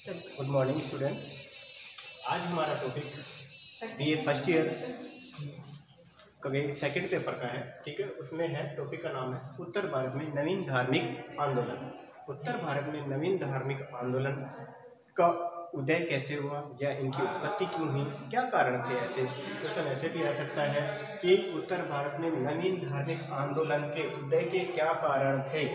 Good morning student. आज हमारा topic BA first year कभी सेकंड पेपर का है, ठीक है। उसमें है, टॉपिक का नाम है उत्तर भारत में नवीन धार्मिक आंदोलन। उत्तर भारत में नवीन धार्मिक आंदोलन का उदय कैसे हुआ या इनकी उत्पत्ति क्यों हुई, क्या कारण थे। ऐसे क्वेश्चन ऐसे भी आ सकता है कि उत्तर भारत में नवीन धार्मिक आंदोलन के उदय के क्या कारण थे,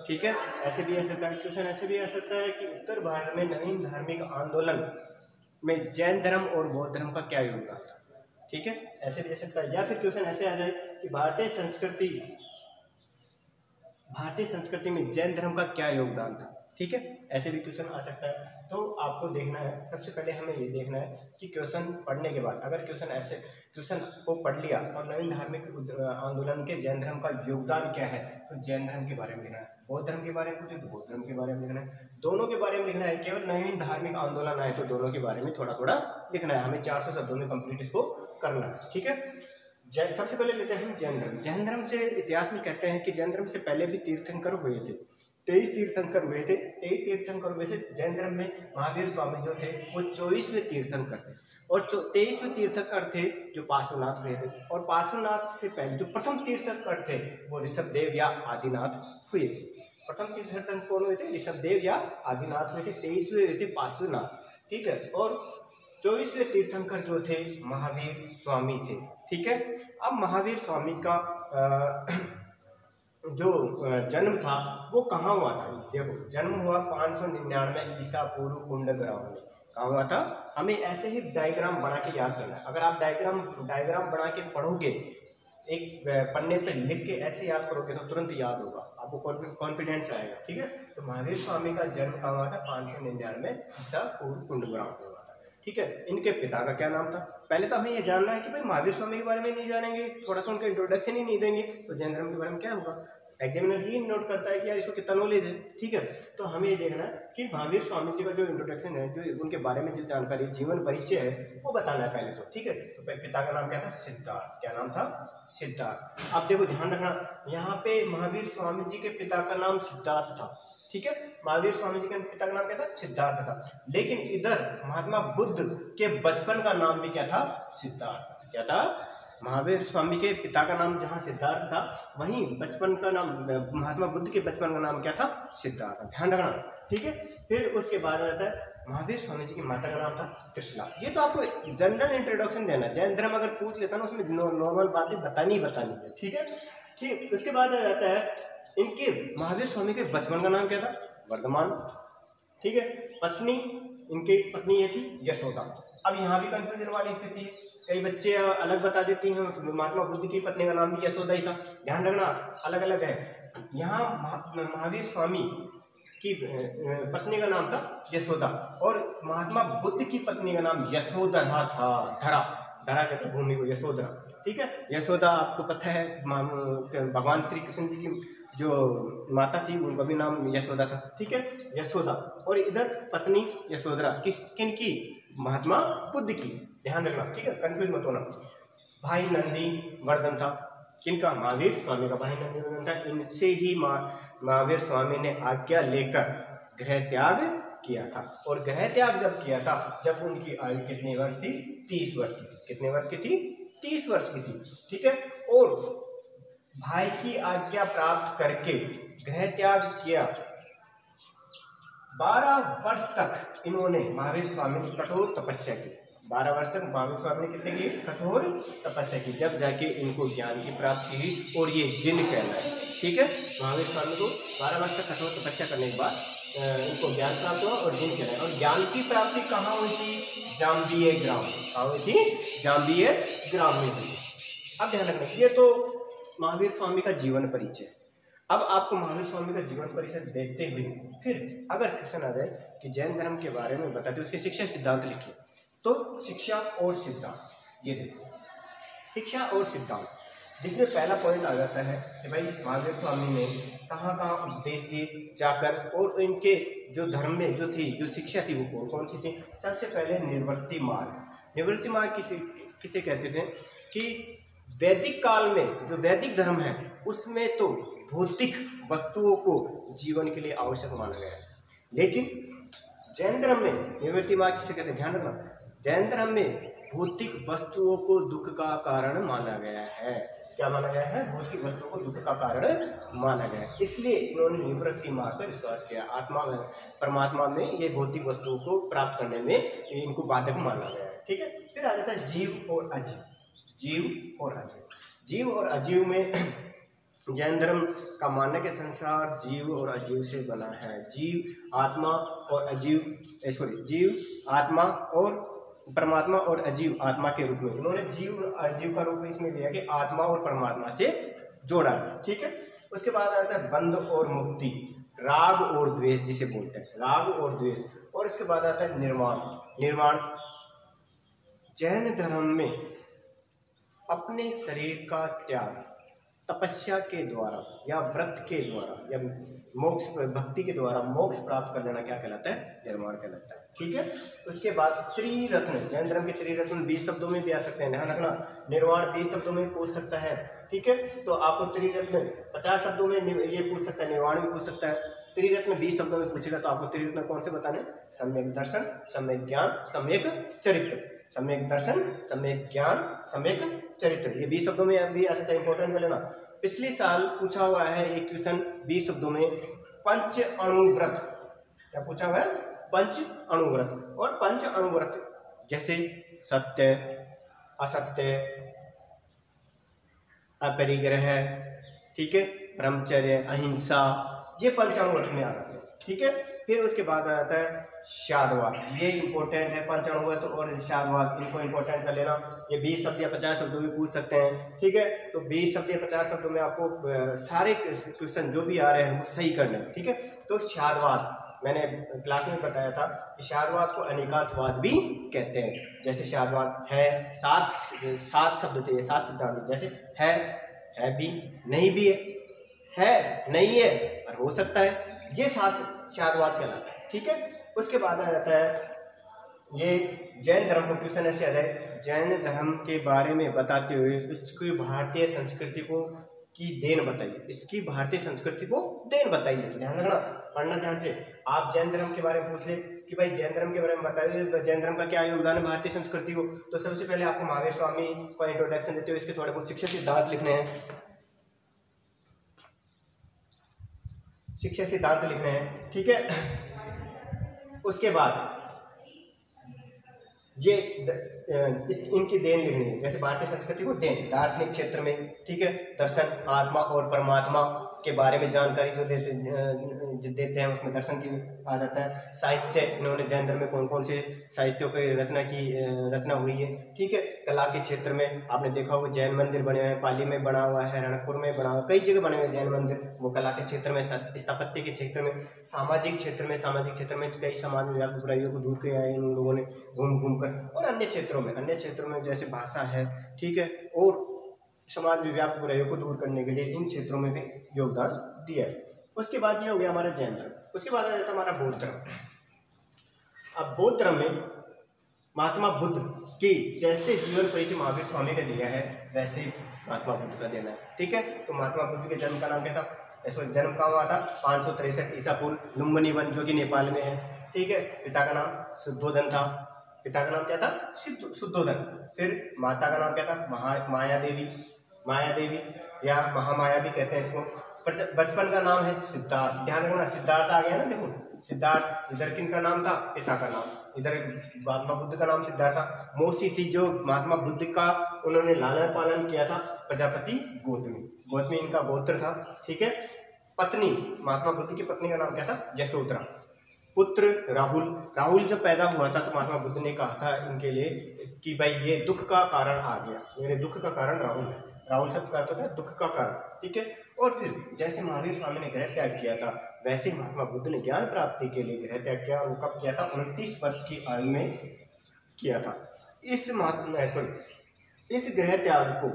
ठीक है। ऐसे भी आ सकता है क्वेश्चन, ऐसे भी आ सकता है कि उत्तर भारत में नवीन धार्मिक आंदोलन में जैन धर्म और बौद्ध धर्म का क्या योगदान था, ठीक है। ऐसे भी आ सकता है, या फिर क्वेश्चन ऐसे आ जाए कि भारतीय संस्कृति में जैन धर्म का क्या योगदान था, ठीक है। ऐसे भी क्वेश्चन आ सकता है। तो आपको देखना है, सबसे पहले हमें ये देखना है कि क्वेश्चन पढ़ने के बाद अगर क्वेश्चन को पढ़ लिया और नवीन धार्मिक आंदोलन के जैन धर्म का योगदान क्या है, तो जैन धर्म के बारे में लिखना है। बौद्ध धर्म के बारे में पूछे तो बौद्ध धर्म के बारे में लिखना है। दोनों के बारे में लिखना है। केवल नवीन धार्मिक आंदोलन आए तो दोनों के बारे में थोड़ा थोड़ा लिखना है। हमें 400 शब्दों में कंप्लीट इसको करना है, ठीक है। सबसे पहले लेते हैं जैन धर्म। जैन धर्म से इतिहास में कहते हैं कि जैन धर्म से पहले भी तीर्थंकर हुए थे। 23 तीर्थंकर हुए थे। 23 तीर्थंकर हुए थे। जैन धर्म में महावीर स्वामी जो थे वो 24वें तीर्थंकर थे और 23वें तीर्थंकर थे जो पार्श्वनाथ हुए थे। और पार्श्वनाथ से पहले जो प्रथम तीर्थंकर थे वो ऋषभदेव या आदिनाथ हुए थे। प्रथम तीर्थंकर कौन हुए थे? ऋषभदेव या आदिनाथ हुए थे। 23वें हुए थे पार्श्वनाथ, ठीक है। और 24वें तीर्थंकर जो थे महावीर स्वामी थे, ठीक है। अब महावीर स्वामी का जो जन्म था वो कहाँ हुआ था? देखो, जन्म हुआ 599 ईसा पूर्व कुंडग्राम में। कहाँ हुआ था? हमें ऐसे ही डायग्राम बना के याद करना है। अगर आप डायग्राम बना के पढ़ोगे, एक पन्ने पे लिख के ऐसे याद करोगे तो तुरंत याद होगा, आपको कॉन्फिडेंस आएगा, ठीक है। तो महावीर स्वामी का जन्म कहाँ हुआ था? 599 ईसा पूर्व कुंडग्राम में हुआ था, ठीक है। इनके पिता का क्या नाम था? पहले तो हमें ये जानना है कि भाई महावीर स्वामी के बारे में नहीं जानेंगे, थोड़ा सा उनका इंट्रोडक्शन ही नहीं देंगे तो जैन धर्म के बारे में क्या होगा? एग्जामिनर भी नोट करता है कि यार इसको कितना नॉलेज है, ठीक है। तो हमें ये देखना है कि महावीर स्वामी जी का जो इंट्रोडक्शन है, जो उनके बारे में जो जानकारी, जीवन परिचय है, वो बताना है पहले तो, ठीक है। तो पिता का नाम क्या था? सिद्धार्थ। क्या नाम था? सिद्धार्थ। अब देखो, ध्यान रखना, यहाँ पे महावीर स्वामी जी के पिता का नाम सिद्धार्थ था, ठीक है। महावीर स्वामी जी के पिता का नाम क्या था? सिद्धार्थ था। लेकिन इधर महात्मा बुद्ध के बचपन का नाम भी क्या था? सिद्धार्थ। क्या था? महावीर स्वामी के पिता का नाम जहाँ सिद्धार्थ था, वहीं बचपन का नाम, महात्मा बुद्ध के बचपन का नाम क्या था? सिद्धार्थ। ध्यान रखना, ठीक है। फिर उसके बाद आता है महावीर स्वामी जी की माता का नाम था त्रिशला। ये तो आपको जनरल इंट्रोडक्शन देना। जैन धर्म अगर पूछ लेता ना, उसमें नॉर्मल बातें बतानी है, ठीक है। ठीक, उसके बाद आ जाता है इनके महावीर स्वामी के बचपन का नाम क्या था? वर्धमान, ठीक है। पत्नी, इनकी पत्नी ये थी यशोदा। अब यहाँ भी कंफ्यूजन वाली स्थिति है, कई बच्चे अलग बता देती हैं। महात्मा बुद्ध की पत्नी का नाम भी यशोदा ही था। ध्यान रखना, अलग अलग है। यहाँ महावीर स्वामी की पत्नी का नाम था यशोदा और महात्मा बुद्ध की पत्नी का नाम यशोधरा था। धरा कहते भूमि को, यशोधरा, ठीक है। यशोदा आपको पता है भगवान श्री कृष्ण जी की जो माता थी, उनका भी नाम यशोदा था, ठीक है, यशोदा। और इधर पत्नी यशोधरा किन की? महात्मा बुद्ध की। ध्यान रखना, ठीक है, कंफ्यूज मत होना। भाई नंदी वर्धन था, किनका? महावीर स्वामी का भाई नंदी वर्धन था। इनसे ही महावीर स्वामी ने आज्ञा लेकर गृह त्याग किया था। और गृह त्याग जब किया था, जब उनकी आयु कितने वर्ष थी? 30 वर्ष की। कितने वर्ष की थी? 30 वर्ष की थी, ठीक है। और भाई की आज्ञा प्राप्त करके गृह त्याग किया। 12 वर्ष तक इन्होंने, महावीर स्वामी ने कठोर तपस्या की। 12 वर्ष तक महावीर स्वामी ने कितने की? कठोर तपस्या की। जब जाके इनको ज्ञान की प्राप्ति हुई और ये जिन कहलाए, ठीक है। महावीर स्वामी को 12 वर्ष तक कठोर तपस्या करने के बाद इनको ज्ञान प्राप्त हुआ और जिन कहलाए। और ज्ञान की प्राप्ति कहाँ हुई थी? जाम्बिये ग्राम। कहाँ हुई थी? जाम्बिये ग्राम में हुई। अब ध्यान रखना, ये तो महावीर स्वामी का जीवन परिचय। अब आपको महावीर स्वामी का जीवन परिचय देखते हुए फिर अगर क्वेश्चन आ जाए कि जैन धर्म के बारे में बताते उसके शिक्षा सिद्धांत लिखिए, तो शिक्षा और सिद्धांत, ये देखो, शिक्षा और सिद्धांत, जिसमें पहला पॉइंट आ जाता है कि भाई महावीर स्वामी ने कहाँ कहाँ उपदेश दिए जाकर, और इनके जो धर्म में जो थी, जो शिक्षा थी, वो कौन कौन सी थी। सबसे पहले निवृत्ति मार्ग। निवृत्ति मार्ग किसे कहते थे? कि वैदिक काल में जो वैदिक धर्म है उसमें तो भौतिक वस्तुओं को जीवन के लिए आवश्यक माना गया है, लेकिन जैन धर्म में निवृत्ति मार्ग किसे कहते हैं, ध्यान रखना, जैन धर्म में भौतिक वस्तुओं को दुख का कारण माना गया है। क्या माना गया है, भौतिक वस्तुओं को दुख का कारण माना गया है, इसलिए इन्होंने निवृत्ति मार्ग पर विश्वास किया। आत्मा में, परमात्मा में ये भौतिक वस्तुओं को प्राप्त करने में इनको बाधक माना गया है। ठीक है, फिर आ जाता है जीव और अजीव। जीव और अजीव, जीव और अजीव में जैन धर्म का मानने के संसार जीव और अजीव से बना है। जीव आत्मा और अजीव, जीव आत्मा और परमात्मा और अजीव आत्मा के रूप में, उन्होंने जीव और अजीव का रूप इसमें लिया कि आत्मा और परमात्मा से जोड़ा है। ठीक है, उसके बाद आता है बंध और मुक्ति, राग और द्वेष जिसे बोलते हैं, राग और द्वेष, और इसके बाद आता है निर्वाण। निर्वाण जैन धर्म में अपने शरीर का त्याग तपस्या के द्वारा या व्रत के द्वारा या मोक्ष, भक्ति के द्वारा मोक्ष प्राप्त कर लेना क्या कहलाता है, निर्वाण कहलाता है। ठीक है, उसके बाद त्रिरत्न, जैन धर्म के त्रिरत्न 20 शब्दों में भी आ सकते हैं, ध्यान रखना, निर्वाण 20 शब्दों में पूछ सकता है। ठीक है, तो आपको त्रिरत्न 50 शब्दों में ये पूछ सकता है, निर्वाण भी पूछ सकता है। त्रिरत्न 20 शब्दों में पूछेगा तो आपको त्रिरत्न कौन से बताने, सम्यक दर्शन, सम्यक ज्ञान, सम्यक चरित्र। सम्यक दर्शन, सम्यक ज्ञान, सम्यक चरित्र, ये 20 शब्दों में भी आ सकता है, इंपॉर्टेंट कर लेना। पिछले साल पूछा हुआ है एक क्वेश्चन 20 शब्दों में, पंच अणुव्रत, क्या पूछा हुआ है, पंच अणुव्रत। और पंच अणुव्रत जैसे सत्य, असत्य, अपरिग्रह, ठीक है, ब्रह्मचर्य, अहिंसा, ये पंच अणुव्रत में आ जाते हैं। ठीक है, फिर उसके बाद आता है शादवाद, ये इंपॉर्टेंट है, पंच अणुव्रत और शादवाद, इनको इंपॉर्टेंट कर लेना। ये 20 शब्द या 50 शब्दों में पूछ सकते हैं। ठीक है, तो 20 शब्द या 50 शब्दों में आपको सारे क्वेश्चन जो भी आ रहे हैं वो सही करना है। ठीक है, तो शादवाद मैंने क्लास में बताया था कि शादवाद को अनेकांतवाद भी कहते हैं। जैसे शादवाद है, सात शब्द थे, 7 सिद्धांत, जैसे है भी, नहीं भी है नहीं है और हो सकता है, ये 7 शादवाद कहलाता है। ठीक है, उसके बाद आ जाता है ये जैन धर्म को क्वेश्चन ऐसे आता है, जैन धर्म के बारे में बताते हुए इसकी भारतीय संस्कृति को की देन बताइए, इसकी भारतीय संस्कृति को देन बताइए। तो ध्यान रखना, पढ़ना ध्यान से। आप जैन धर्म के बारे में पूछ ले कि भाई जैन धर्म के बारे में बताइए, जैन धर्म का क्या योगदान है भारतीय संस्कृति को, तो सबसे पहले आपको महावीर स्वामी को इंट्रोडक्शन देते हुए इसके थोड़े बहुत शिक्षा सिद्धांत लिखने हैं, शिक्षा सिद्धांत लिखने हैं। ठीक है, उसके बाद ये इनकी देन लिखनी है, जैसे भारतीय संस्कृति को देन, दार्शनिक क्षेत्र में, ठीक है, दर्शन, आत्मा और परमात्मा के बारे में जानकारी जो देते हैं उसमें दर्शन की आ जाता है। साहित्य, इन्होंने जैन धर्म में कौन कौन से साहित्यों की रचना हुई है। ठीक है, कला के क्षेत्र में आपने देखा होगा जैन मंदिर बने हुए हैं, पाली में बना हुआ है, रणकपुर में बना हुआ, कई जगह बने हुए जैन मंदिर, वो कला के क्षेत्र में, स्थापत्य के क्षेत्र में, सामाजिक क्षेत्र में कई समाज में बुराइयों को दूर किया है इन लोगों ने घूम घूम कर, और अन्य क्षेत्रों में जैसे भाषा है, ठीक है, और समाज में व्याप्त बुराइयों को दूर करने के लिए इन क्षेत्रों में भी योगदान दिया है। उसके बाद ये हो गया हमारा जैन धर्म। उसके बाद आ जाता है हमारा बौद्ध धर्म। अब बौद्ध धर्म में महात्मा बुद्ध की जैसे जीवन परिचय महावीर स्वामी का दिया है वैसे महात्मा बुद्ध का देना है। ठीक है, तो महात्मा बुद्ध के जन्म का नाम क्या था, जन्म कहाँ हुआ था, 563 ईसा पूर्व, लुम्बिनी वन जो कि नेपाल में है। ठीक है, पिता का नाम शुद्धोधन था, पिता का नाम क्या था, शुद्धोधन। फिर माता का नाम क्या था, माया देवी या महामाया भी कहते हैं इसको। बचपन का नाम है सिद्धार्थ, ध्यान रखना, सिद्धार्थ आ गया ना, देखो सिद्धार्थ, इधर किन का नाम था, पिता का नाम, इधर महात्मा बुद्ध का नाम सिद्धार्थ था। मौसी थी जो महात्मा बुद्ध का उन्होंने लालन पालन किया था, प्रजापति गौतमी इनका गोत्र था। ठीक है, पत्नी, महात्मा बुद्ध की पत्नी का नाम क्या था, यशोधरा। पुत्र राहुल जब पैदा हुआ था तो महात्मा बुद्ध ने कहा था इनके लिए कि भाई ये दुख का कारण आ गया, मेरे दुख का कारण राहुल है। राहुल शब्द का अर्थ होता है दुख का कारण। ठीक है, और फिर जैसे महावीर स्वामी ने गृह त्याग किया था वैसे महात्मा बुद्ध ने ज्ञान प्राप्ति के लिए गृह त्याग किया, और वो कब किया था, 29 वर्ष की आयु में किया था। इस गृह त्याग को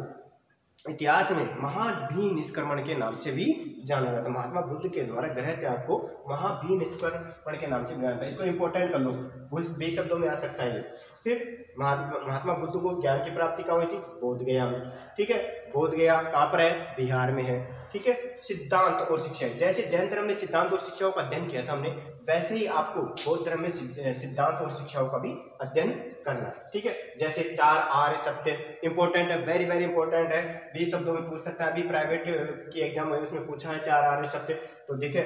इतिहास में महाभिनिष्क्रमण के नाम से भी जाना जाता है। महात्मा बुद्ध के द्वारा गृह त्याग को महाभिनिष्क्रमण के नाम से जाना जाता है। इसको इंपॉर्टेंट कर लो, 20 शब्दों में आ सकता है ये। फिर महात्मा बुद्ध को ज्ञान की प्राप्ति कहाँ हुई थी, बोध गया में। ठीक है, बोध गया कहाँ पर है, बिहार में है। ठीक है, सिद्धांत और शिक्षाएं, जैसे जैन धर्म में सिद्धांत और शिक्षाओं का अध्ययन किया था हमने, वैसे ही आपको बौद्ध धर्म में सिद्धांत और शिक्षाओं का भी अध्ययन करना है। ठीक है, जैसे 4 आर्य सत्य इंपॉर्टेंट है, वेरी वेरी इंपॉर्टेंट है, 20 शब्दों में पूछ सकता है। अभी प्राइवेट की एग्जाम है उसमें पूछा है 4 आर्य सत्य। तो देखिए,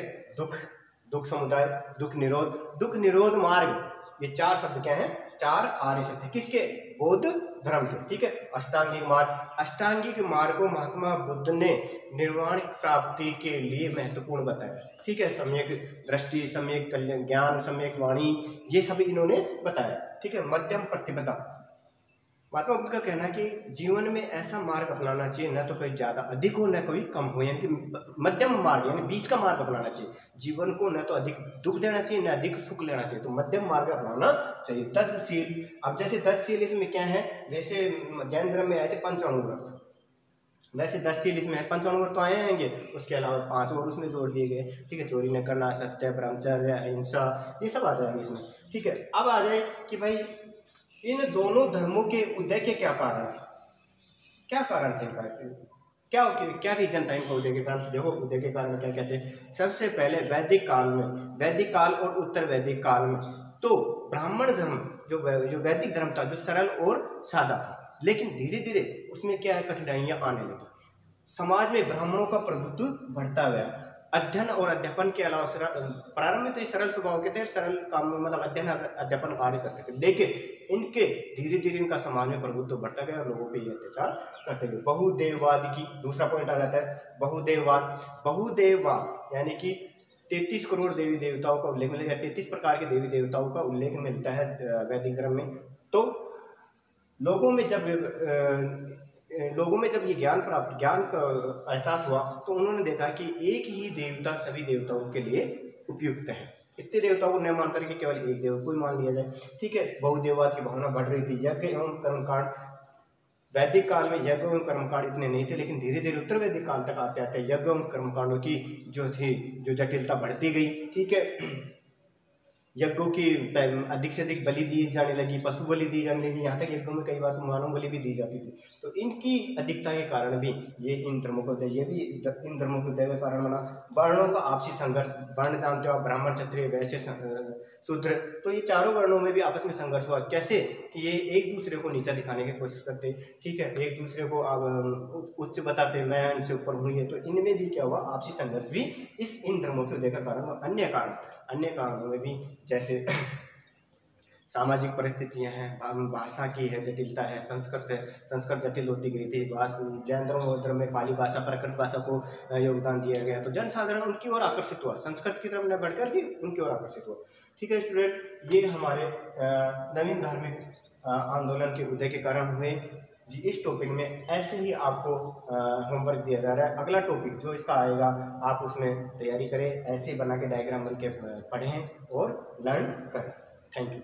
दुख समुदाय, दुख निरोध मार्ग, ये 4 शब्द क्या हैं, 4 आर्य सत्य, किसके, बौद्ध धर्म के। ठीक है, अष्टांगिक मार्ग को महात्मा बुद्ध ने निर्वाण प्राप्ति के लिए महत्वपूर्ण बताया। ठीक है, सम्यक दृष्टि, सम्यक कल्याण ज्ञान, सम्यक वाणी, ये सब इन्होंने बताया। ठीक है, मध्यम प्रतिपदा, महात्मा बुद्ध का कहना है कि जीवन में ऐसा मार्ग अपनाना चाहिए, न तो कोई ज्यादा अधिक हो न कोई कम हो, यानी कि मध्यम मार्ग, यानी बीच का मार्ग अपनाना चाहिए। जीवन को न तो अधिक दुख देना चाहिए न अधिक सुख लेना चाहिए, तो मध्यम मार्ग अपनाना चाहिए। 10 शील, अब जैसे 10 शील इसमें क्या है, वैसे जैन धर्म में आए थे 5 व्रत, वैसे 10 शील इसमें है, 5 व्रत तो आए आएंगे, उसके अलावा 5 और उसमें जोड़ दिए गए। ठीक है, चोरी न करना, सत्य, ब्रह्मचर्य, अहिंसा, ये सब आ जाएंगे इसमें। ठीक है, अब आ जाए कि भाई इन दोनों धर्मों के उदय के क्या कारण थे, क्या कारण थे इनका, क्या रीजन था इनका उदय के कारण। देखो, उदय के कारण क्या कहते हैं, सबसे पहले वैदिक काल में, वैदिक काल और उत्तर वैदिक काल में, तो ब्राह्मण धर्म जो वैदिक धर्म था, जो सरल और सादा था, लेकिन धीरे धीरे उसमें क्या है, कठिनाइयां आने लगी, समाज में ब्राह्मणों का प्रभुत्व बढ़ता गया। अध्ययन और अध्यापन के अलावा प्रारंभ में तो ये सरल स्वभाव के थे, सरल काम मतलब अध्ययन अध्यापन कार्य करते थे, लेकिन इनके धीरे धीरे इनका समाज में प्रभुत्व बढ़ता गया और लोगों पे ये अत्याचार करते गए। बहुदेववाद की दूसरा पॉइंट आ जाता है, बहुदेववाद यानी कि 33 करोड़ देवी देवताओं का उल्लेख मिलेगा, 33 प्रकार के देवी देवताओं का उल्लेख मिलता है वैदिक धर्म में। तो लोगों में जब ये ज्ञान का एहसास हुआ, तो उन्होंने देखा कि एक ही देवता सभी देवताओं के लिए उपयुक्त है, इतने देवताओं को न मान करके केवल एक देव को ही मान लिया जाए। ठीक है, बहुदेववाद की भावना बढ़ रही थी। यज्ञ एवं कर्मकांड, वैदिक काल में यज्ञ एवं कर्मकांड इतने नहीं थे, लेकिन धीरे धीरे उत्तर वैदिक काल तक आते आते यज्ञ एवं कर्मकांडों की जो जटिलता बढ़ती गई। ठीक है, यज्ञों की अधिक से अधिक बलि दी जाने लगी, पशु बलि दी जाने लगी, यहाँ तक यज्ञों में कई बार तो मानव बलि भी दी जाती थी। तो इनकी अधिकता के कारण भी ये इन धर्मों को इन धर्मों को उदय का कारण बना। वर्णों का आपसी संघर्ष, वर्ण जानते हो आप, ब्राह्मण, क्षत्रिय, वैश्य, शूद्र, तो ये चारों वर्णों में भी आपस में संघर्ष हुआ। कैसे कि ये एक दूसरे को नीचा दिखाने की कोशिश करते। ठीक है, एक दूसरे को उच्च बताते, मैं इनसे ऊपर हूँ। ये तो इनमें भी क्या हुआ, आपसी संघर्ष भी इन धर्मों के उदय का कारण। अन्य कारणों में भी, जैसे सामाजिक परिस्थितियां हैं, भाषा की है जटिलता है, संस्कृत जटिल होती गई थी। जैन धर्म में पाली भाषा, प्राकृत भाषा को योगदान दिया गया, तो जनसाधारण उनकी ओर आकर्षित हुआ, संस्कृत की तरफ न बढ़कर के उनकी ओर आकर्षित हुआ। ठीक है स्टूडेंट, ये हमारे नवीन धार्मिक आंदोलन के उदय के कारण हुए। इस टॉपिक में ऐसे ही आपको होमवर्क दिया जा रहा है। अगला टॉपिक जो इसका आएगा, आप उसमें तैयारी करें, ऐसे बना के डायग्राम बन के पढ़ें और लर्न करें। Thank you.